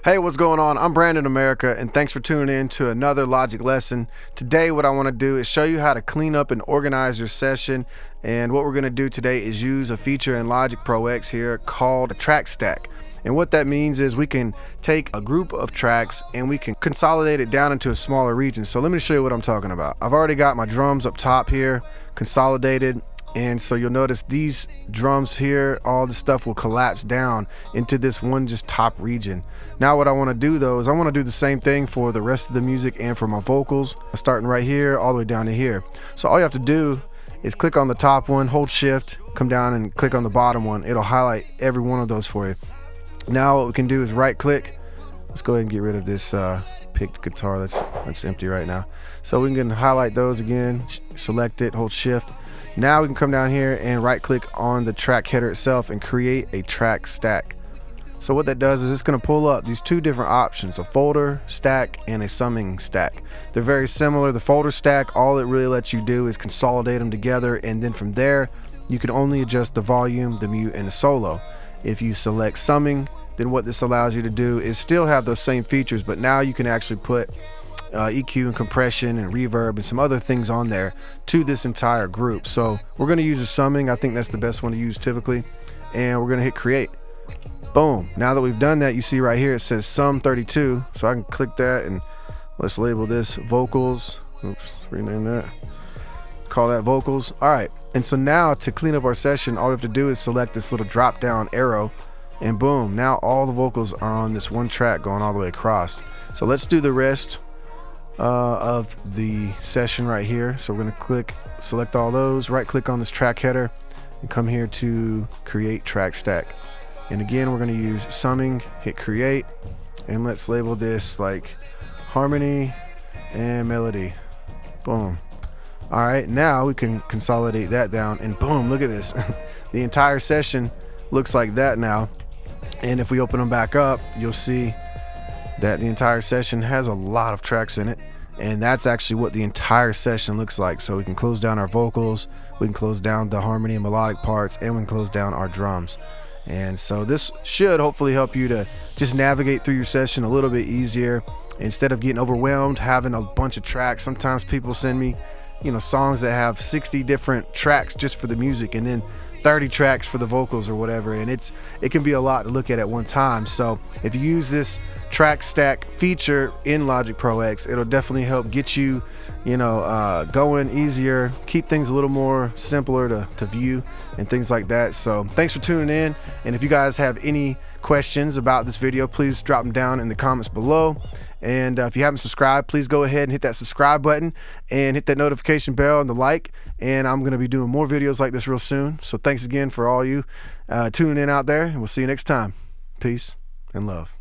Hey, what's going on? I'm Brandon America, and thanks for tuning in to another Logic lesson. Today, what I want to do is show you how to clean up and organize your session. And what we're going to do today is use a feature in Logic Pro X here called a track stack. And what that means is we can take a group of tracks and we can consolidate it down into a smaller region. So let me show you what I'm talking about. I've already got my drums up top here, consolidated. And so you'll notice these drums here, all the stuff will collapse down into this one just top region. Now what I want to do though is I want to do the same thing for the rest of the music and for my vocals, starting right here all the way down to here. So all you have to do is click on the top one, hold shift, come down and click on the bottom one. It'll highlight every one of those for you. Now what we can do is right click. Let's go ahead and get rid of this picked guitar that's empty right now. So we can highlight those again, select it, hold shift. Now we can come down here and right click on the track header itself and create a track stack. So what that does is it's going to pull up these two different options, a folder stack and a summing stack. They're very similar. The folder stack, all it really lets you do is consolidate them together, and then from there you can only adjust the volume, the mute, and the solo. If you select summing, then what this allows you to do is still have those same features, but now you can actually put EQ and compression and reverb and some other things on there to this entire group. So we're going to use a summing. I think that's the best one to use typically, and we're going to hit create. Boom. Now that we've done that, you see right here it says sum 32, so I can click that and let's label this vocals. Oops, rename that, call that vocals. All right, and so now to clean up our session, all we have to do is select this little drop down arrow, and boom, now all the vocals are on this one track going all the way across. So let's do the rest of the session right here. So we're going to select all those, right click on this track header and come here to create track stack. And again, we're going to use summing, hit create, and let's label this like harmony and melody. Boom. All right, now we can consolidate that down, and boom, look at this. The entire session looks like that now. And if we open them back up, you'll see that the entire session has a lot of tracks in it, and that's actually what the entire session looks like. So we can close down our vocals, we can close down the harmony and melodic parts, and we can close down our drums. And so this should hopefully help you to just navigate through your session a little bit easier instead of getting overwhelmed having a bunch of tracks. Sometimes people send me songs that have 60 different tracks just for the music and then 30 tracks for the vocals or whatever, and it can be a lot to look at one time. So if you use this track stack feature in Logic Pro X, it'll definitely help get you going easier, keep things a little more simpler to view and things like that. So thanks for tuning in, and if you guys have any questions about this video, please drop them down in the comments below. And if you haven't subscribed, please go ahead and hit that subscribe button and hit that notification bell and the like. And I'm going to be doing more videos like this real soon. So thanks again for all you tuning in out there, and we'll see you next time. Peace and love.